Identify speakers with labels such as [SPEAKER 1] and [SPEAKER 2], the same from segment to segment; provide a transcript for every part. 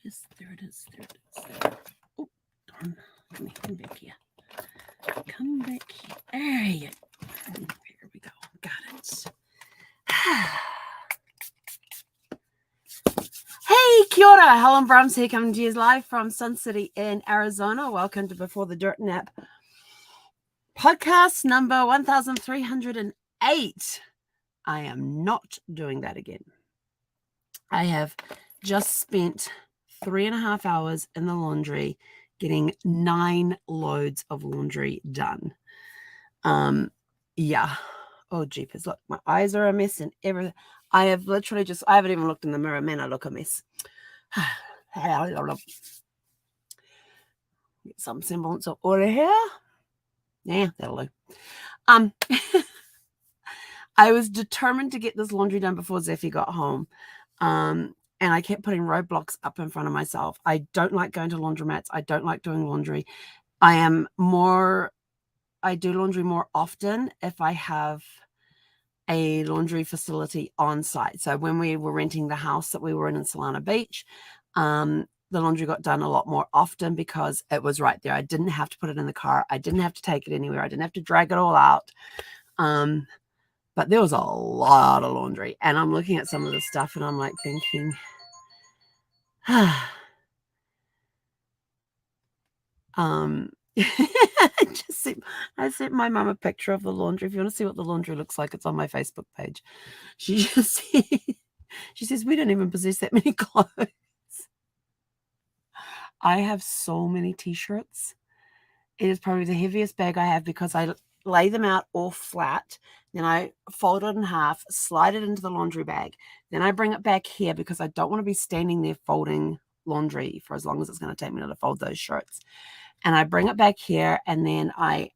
[SPEAKER 1] Yes, there it is. There it is. There. Oh, darn. Come back here. Come back here. There you go. Here we go. Got it. Hey, kia ora. Helen Brahms here, coming to you live from Sun City in Arizona. Welcome to Before the Dirt Nap podcast number 1308. I am not doing that again. I have just spent 3.5 hours in the laundry getting 9 loads of laundry done. Yeah. Oh, jeepers. Look, my eyes are a mess and everything. I haven't even looked in the mirror. Man, I look a mess. Get some semblance of order here. Yeah, that'll do. I was determined to get this laundry done before Zephy got home. And I kept putting roadblocks up in front of myself. I don't like going to laundromats. I don't like doing laundry. I do laundry more often if I have a laundry facility on site. So when we were renting the house that we were in Solana Beach, the laundry got done a lot more often because it was right there. I didn't have to put it in the car. I didn't have to take it anywhere. I didn't have to drag it all out. But there was a lot of laundry. And I'm looking at some of the stuff and I'm like thinking, I sent my mum a picture of the laundry. If you want to see what the laundry looks like, it's on my Facebook page. She says, we don't even possess that many clothes. I have so many t-shirts. It is probably the heaviest bag I have because I lay them out all flat. Then I fold it in half, slide it into the laundry bag. Then I bring it back here because I don't want to be standing there folding laundry for as long as it's going to take me to fold those shirts. And I bring it back here and then I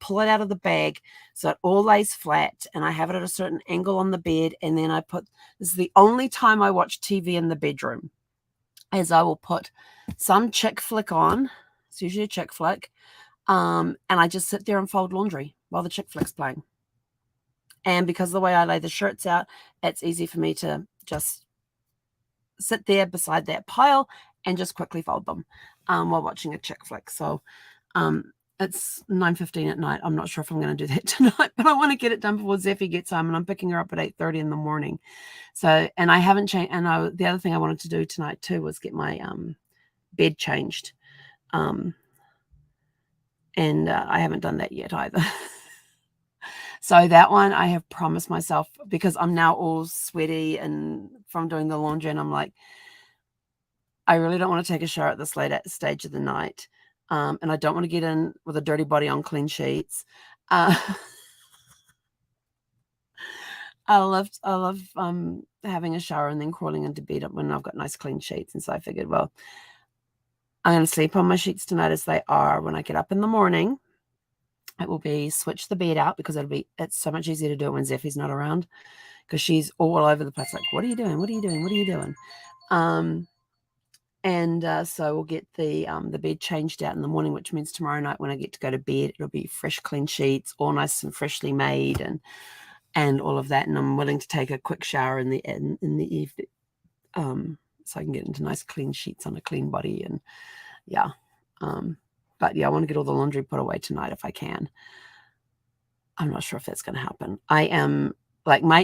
[SPEAKER 1] pull it out of the bag so it all lays flat and I have it at a certain angle on the bed. And then this is the only time I watch TV in the bedroom, is I will put some chick flick on. It's usually a chick flick. And I just sit there and fold laundry while the chick flick's playing. And because of the way I lay the shirts out, it's easy for me to just sit there beside that pile and just quickly fold them while watching a chick flick. So it's 9:15 at night. I'm not sure if I'm going to do that tonight, but I want to get it done before Zephy gets home, and I'm picking her up at 8:30 in the morning. So, and I haven't changed. And the other thing I wanted to do tonight too was get my bed changed. And I haven't done that yet either. So that one I have promised myself, because I'm now all sweaty and from doing the laundry, and I'm like, I really don't want to take a shower at this late stage of the night. And I don't want to get in with a dirty body on clean sheets. I love having a shower and then crawling into bed when I've got nice clean sheets. And so I figured, well, I'm going to sleep on my sheets tonight as they are. When I get up in the morning, it will be switch the bed out, because it's so much easier to do it when Zephy's not around, because she's all over the place. Like, what are you doing? What are you doing? What are you doing? So we'll get the bed changed out in the morning, which means tomorrow night when I get to go to bed, it'll be fresh, clean sheets, all nice and freshly made, and all of that. And I'm willing to take a quick shower in the evening, so I can get into nice clean sheets on a clean body. And yeah, but yeah, I want to get all the laundry put away tonight if I can. I'm not sure if that's going to happen. My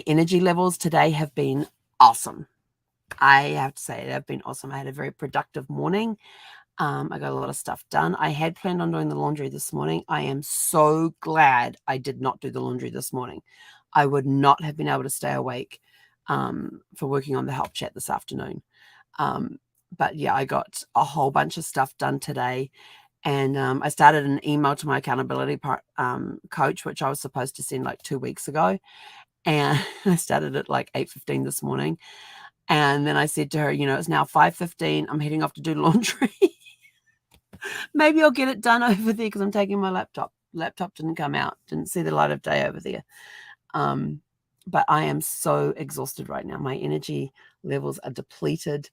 [SPEAKER 1] energy levels today have been awesome. I have to say, they've been awesome. I had a very productive morning. I got a lot of stuff done. I had planned on doing the laundry this morning. I am so glad I did not do the laundry this morning. I would not have been able to stay awake for working on the help chat this afternoon. But yeah, I got a whole bunch of stuff done today. And I started an email to my accountability coach, which I was supposed to send like 2 weeks ago. And I started at like 8:15 this morning. And then I said to her, it's now 5:15. I'm heading off to do laundry. Maybe I'll get it done over there because I'm taking my laptop. Laptop didn't come out, didn't see the light of day over there. But I am so exhausted right now. My energy levels are depleted.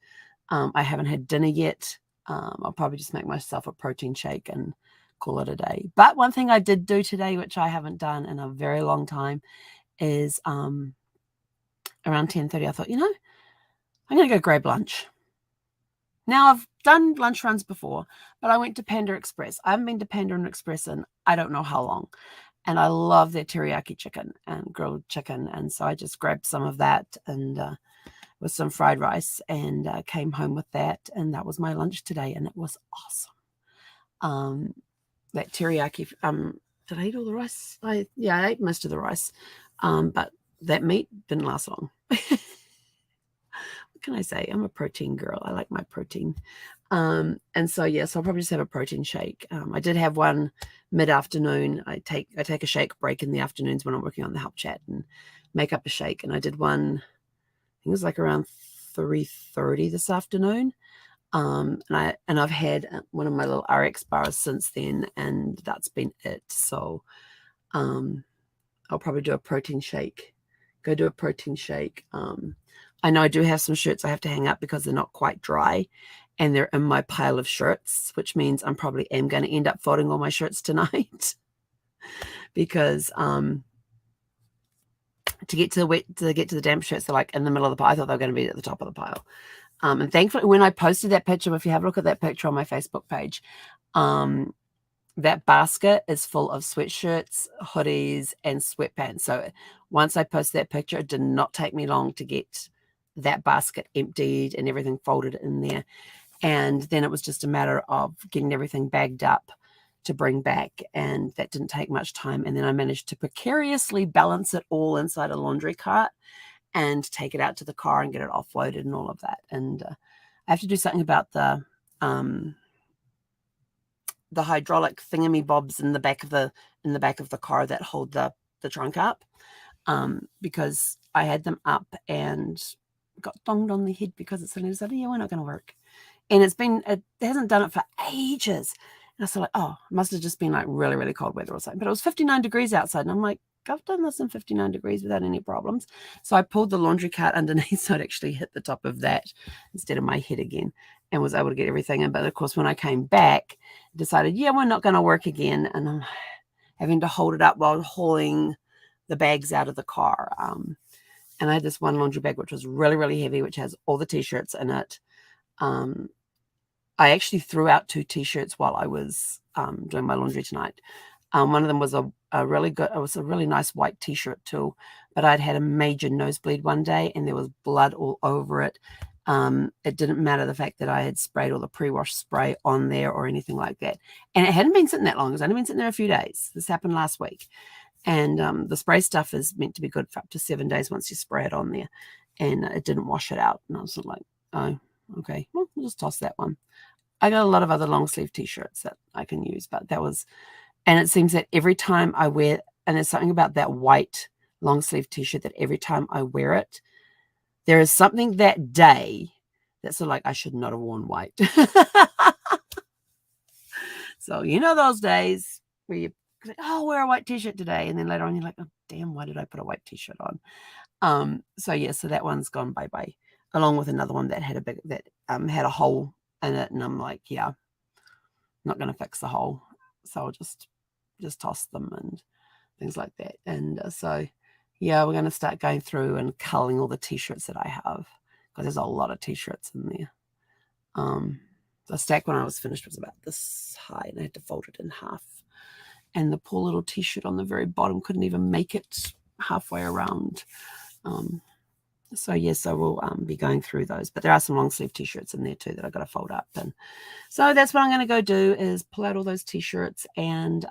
[SPEAKER 1] I haven't had dinner yet. I'll probably just make myself a protein shake and call it a day. But one thing I did do today, which I haven't done in a very long time, is around 10:30, I thought, I'm going to go grab lunch. Now, I've done lunch runs before, but I went to Panda Express. I haven't been to Panda Express in I don't know how long. And I love their teriyaki chicken and grilled chicken. And so I just grabbed some of that and with some fried rice and came home with that. And that was my lunch today. And it was awesome. That teriyaki, did I eat all the rice? I ate most of the rice. But that meat didn't last long. What can I say? I'm a protein girl. I like my protein. And so, yes, I'll probably just have a protein shake. I did have one mid-afternoon. I take a shake break in the afternoons when I'm working on the help chat and make up a shake. And I did one, I think it was like around 3:30 this afternoon. And I've had one of my little RX bars since then, and that's been it. So I'll probably do a protein shake. Go do a protein shake. I know I do have some shirts I have to hang up because they're not quite dry and they're in my pile of shirts, which means I'm probably am going to end up folding all my shirts tonight because to get to the damp shirts, they're like in the middle of the pile. I thought they were going to be at the top of the pile. And thankfully, when I posted that picture, if you have a look at that picture on my Facebook page, that basket is full of sweatshirts, hoodies, and sweatpants. So once I posted that picture, it did not take me long to get that basket emptied and everything folded in there. And then it was just a matter of getting everything bagged up to bring back. And that didn't take much time. And then I managed to precariously balance it all inside a laundry cart and take it out to the car and get it offloaded and all of that. And I have to do something about the hydraulic thingammy bobs in the back of the car that hold the trunk up, because I had them up and got donged on the head because it's suddenly decided, yeah, we're not going to work. And it hasn't done it for ages. And I was like, oh, it must have just been like really, really cold weather or something. But it was 59 degrees outside. And I'm like, I've done this in 59 degrees without any problems. So I pulled the laundry cart underneath so it actually hit the top of that instead of my head again and was able to get everything in. But of course, when I came back, I decided, yeah, we're not going to work again. And I'm having to hold it up while hauling the bags out of the car. And I had this one laundry bag, which was really, really heavy, which has all the T-shirts in it. I actually threw out 2 T-shirts while I was doing my laundry tonight. One of them was a really nice white T-shirt too, but I'd had a major nosebleed one day and there was blood all over it. It didn't matter the fact that I had sprayed all the pre-wash spray on there or anything like that. And it hadn't been sitting that long. It's only been sitting there a few days. This happened last week. And the spray stuff is meant to be good for up to 7 days once you spray it on there. And it didn't wash it out. And I was like, oh, okay, well, we'll just toss that one. I got a lot of other long sleeve T-shirts that I can use, but that was, and it seems that every time I wear, and there's something about that white long sleeve T-shirt that every time I wear it, there is something that day that's sort of like, I should not have worn white. So, you know, those days where you think, oh, I'll wear a white T-shirt today. And then later on, you're like, oh, damn, why did I put a white T-shirt on? So yeah, so that one's gone bye-bye, along with another one that had had a hole in it. And I'm like, yeah, not going to fix the hole. So I'll just toss them and things like that. And so, yeah, we're going to start going through and culling all the T-shirts that I have because there's a lot of T-shirts in there. The stack when I was finished was about this high and I had to fold it in half. And the poor little T-shirt on the very bottom couldn't even make it halfway around. So yes, I will be going through those. But there are some long sleeve T-shirts in there too that I've got to fold up. And so that's what I'm going to go do is pull out all those T-shirts and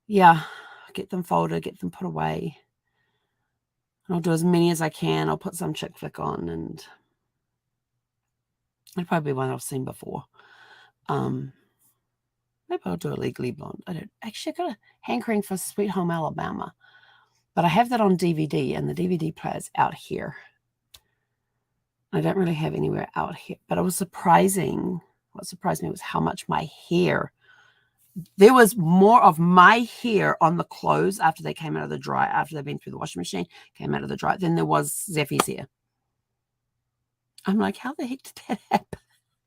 [SPEAKER 1] yeah, get them folded, get them put away. And I'll do as many as I can. I'll put some chick flick on and it'll probably be one I've seen before. Maybe I'll do a Legally Blonde. I got a hankering for Sweet Home Alabama. But I have that on DVD, and the DVD player's out here. I don't really have anywhere out here. But it was surprising. What surprised me was how much my hair. There was more of my hair on the clothes after they came out of the dryer, after they've been through the washing machine, came out of the dryer, than there was Zeffy's hair. I'm like, how the heck did that happen?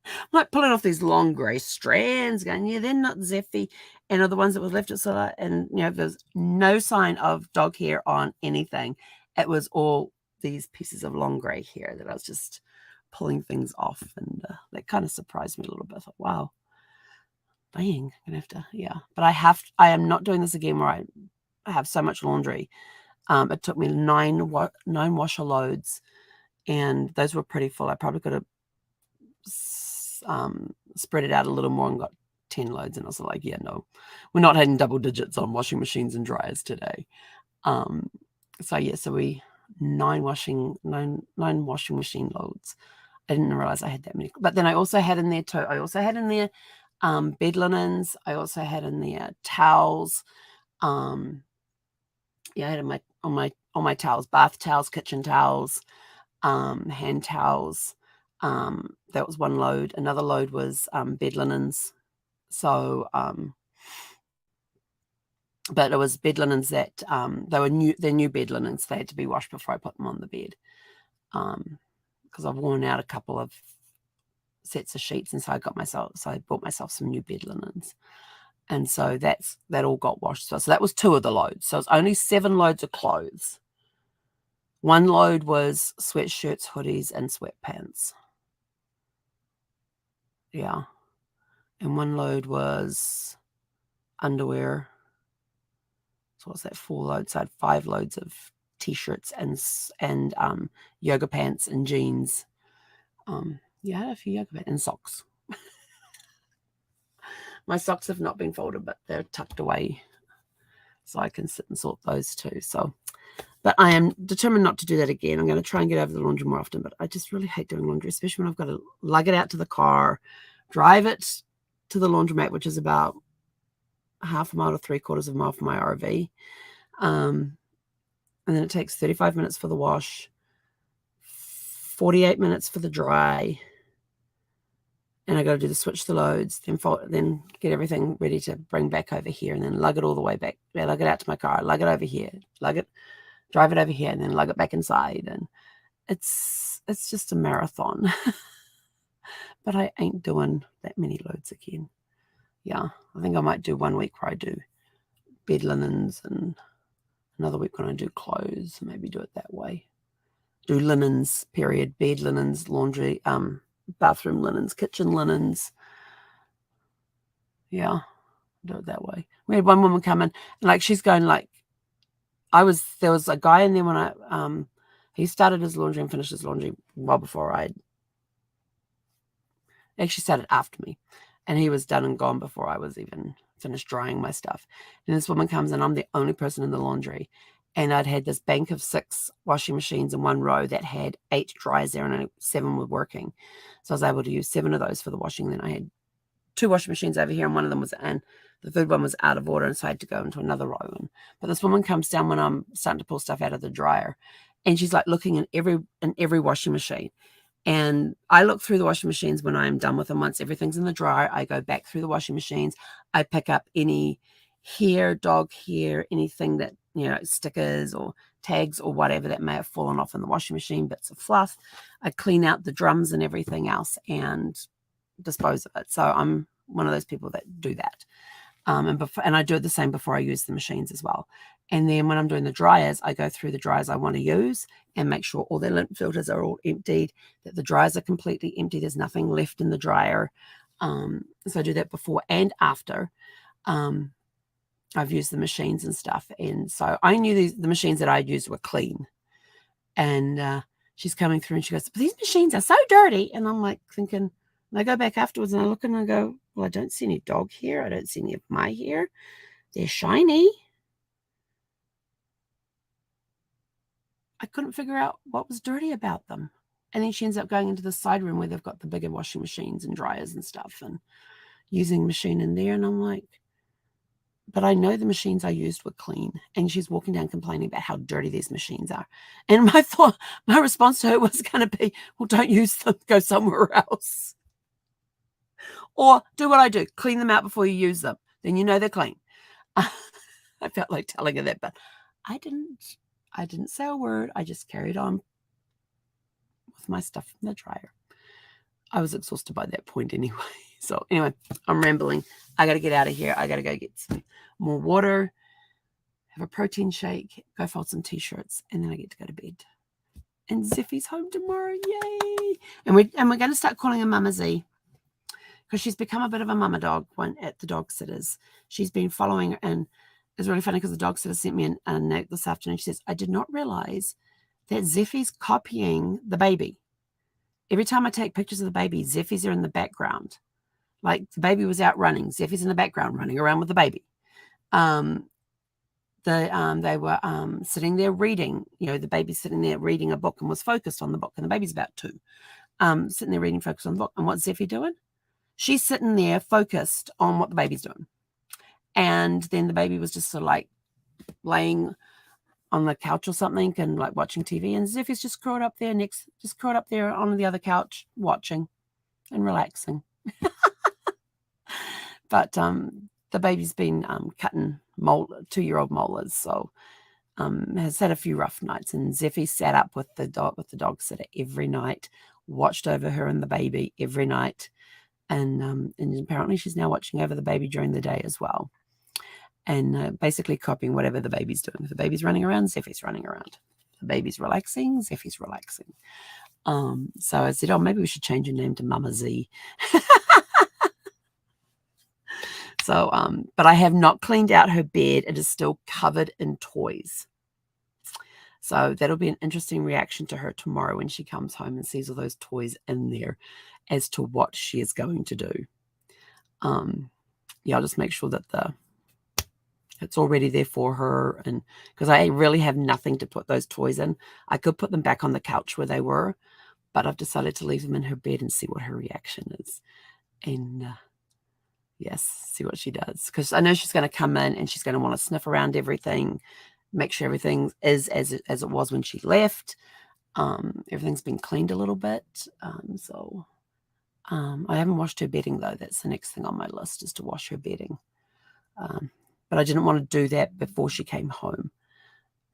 [SPEAKER 1] I'm like pulling off these long grey strands, going, yeah, they're not Zeffy. And are the ones that was left at Silla. And, you know, there's no sign of dog hair on anything. It was all these pieces of long grey hair that I was just pulling things off, and that kind of surprised me a little bit. I thought, wow, dang, I'm gonna have to, yeah. But I am not doing this again where I have so much laundry. It took me nine washer loads, and those were pretty full. I probably could have spread it out a little more and got 10 loads. And I was like, yeah, no, we're not hitting double digits on washing machines and dryers today. So yeah, so nine washing machine loads. I didn't realize I had that many. But then I also had in there too. I also had in there bed linens. I also had in there towels. Yeah, I had in on my towels, bath towels, kitchen towels, hand towels. That was one load. Another load was bed linens. So, but it was bed linens that they're new bed linens. They had to be washed before I put them on the bed. Because I've worn out a couple of sets of sheets, and so I bought myself some new bed linens. And so that all got washed. So that was 2 of the loads. So it's only 7 loads of clothes. 1 load was sweatshirts, hoodies, and sweatpants. Yeah. And 1 load was underwear. So what's that? 4 loads. So I had 5 loads of t-shirts and yoga pants and jeans. Yeah, I had a few yoga pants and socks. My socks have not been folded, but they're tucked away, so I can sit and sort those too. So, but I am determined not to do that again. I'm going to try and get over the laundry more often, but I just really hate doing laundry, especially when I've got to lug it out to the car, drive it to the laundromat, which is about half a mile to 3/4 of a mile from my RV. And then it takes 35 minutes for the wash, 48 minutes for the dry, and I got to do the switch the loads, then get everything ready to bring back over here, and then lug it all the way back. Yeah, lug it out to my car, lug it over here, drive it over here, and then lug it back inside. And it's just a marathon. But I ain't doing that many loads again. Yeah, I think I might do 1 week where I do bed linens, and another week when I do clothes. Maybe do it that way. Do linens, period, bed linens, laundry, bathroom linens, kitchen linens. Yeah, do it that way. We had one woman come in, and like she's going like, there was a guy in there when he started his laundry and finished his laundry well before I actually started after me, and he was done and gone before I was even finished drying my stuff. And this woman comes in, I'm the only person in the laundry, and I'd had this bank of 6 washing machines in one row that had 8 dryers there, and only 7 were working. So I was able to use 7 of those for the washing. Then I had 2 washing machines over here, and one of them was in. The third one was out of order, and so I had to go into another row. But this woman comes down when I'm starting to pull stuff out of the dryer, and she's like looking in every washing machine. And I look through the washing machines when I'm done with them. Once everything's in the dryer, I go back through the washing machines. I pick up any hair, dog hair, anything that, stickers or tags or whatever that may have fallen off in the washing machine, bits of fluff. I clean out the drums and everything else and dispose of it. So I'm one of those people that do that. And I do it the same before I use the machines as well. And then when I'm doing the dryers, I go through the dryers I want to use and make sure all their lint filters are all emptied, that the dryers are completely empty. There's nothing left in the dryer. So I do that before and after I've used the machines and stuff. And so I knew the machines that I used were clean. And she's coming through and she goes, these machines are so dirty. And I'm like thinking, and I go back afterwards and I look and I go, well, I don't see any dog hair. I don't see any of my hair. They're shiny. I couldn't figure out what was dirty about them. And then she ends up going into the side room where they've got the bigger washing machines and dryers and stuff and using machine in there. And I'm like, but I know the machines I used were clean. And she's walking down complaining about how dirty these machines are. And my response to her was going to be, well, don't use them. Go somewhere else. Or do what I do. Clean them out before you use them. Then you know they're clean. I felt like telling her that, but I didn't say a word. I just carried on with my stuff in the dryer. I was exhausted by that point anyway. So anyway, I'm rambling. I got to get out of here. I got to go get some more water, have a protein shake, go fold some t-shirts, and then I get to go to bed. And Ziffy's home tomorrow. Yay! And we're going to start calling her Mama Z, because she's become a bit of a mama dog at the dog sitters. She's been following, and it's really funny because the dog sitter sent me a note this afternoon. She says, I did not realize that Zeffy's copying the baby. Every time I take pictures of the baby, Zeffy's are in the background. Like the baby was out running, Zeffy's in the background running around with the baby. They were sitting there reading, the baby's sitting there reading a book and was focused on the book, and the baby's about 2, sitting there reading, focused on the book. And what's Zeffy doing? She's sitting there focused on what the baby's doing. And then the baby was just sort of like laying on the couch or something and like watching TV, and Zeffy's just curled up there on the other couch watching and relaxing. But the baby's been cutting 2-year-old molars, so has had a few rough nights. And Zeffy sat up with the dog sitter every night, watched over her and the baby every night, and apparently she's now watching over the baby during the day as well, and basically copying whatever the baby's doing. If the baby's running around, Zeffy's running around. If the baby's relaxing, Zeffy's relaxing. So I said, maybe we should change your name to Mama Z. So, but I have not cleaned out her bed. It is still covered in toys. So that'll be an interesting reaction to her tomorrow when she comes home and sees all those toys in there as to what she is going to do. I'll just make sure that it's already there for her, and because I really have nothing to put those toys in. I could put them back on the couch where they were, but I've decided to leave them in her bed and see what her reaction is. And yes, see what she does, because I know she's going to come in and she's going to want to sniff around everything, make sure everything is as it was when she left. Everything's been cleaned a little bit. So I haven't washed her bedding, though. That's the next thing on my list, is to wash her bedding. But I didn't want to do that before she came home.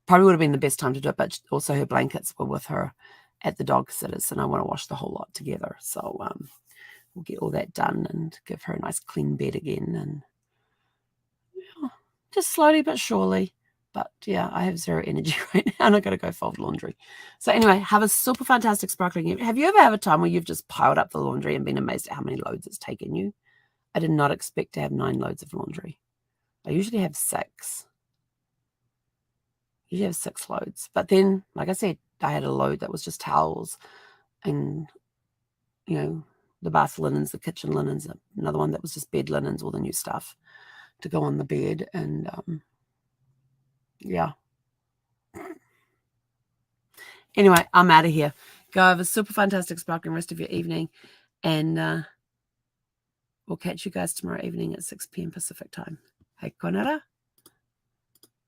[SPEAKER 1] Probably would have been the best time to do it, but also her blankets were with her at the dog sitters, and I want to wash the whole lot together. So we'll get all that done and give her a nice clean bed again, and just slowly but surely. But yeah, I have zero energy right now, and I've got to go fold laundry. So anyway, have a super fantastic sparkling evening. Have you ever had a time where you've just piled up the laundry and been amazed at how many loads it's taken you? I did not expect to have 9 loads of laundry. I usually have 6. You have 6 loads. But then, like I said, I had a load that was just towels and, the bath linens, the kitchen linens, another one that was just bed linens, all the new stuff to go on the bed. And, yeah. Anyway, I'm out of here. Go have a super fantastic sparkling rest of your evening. And we'll catch you guys tomorrow evening at 6 p.m. Pacific time. Hey, konara.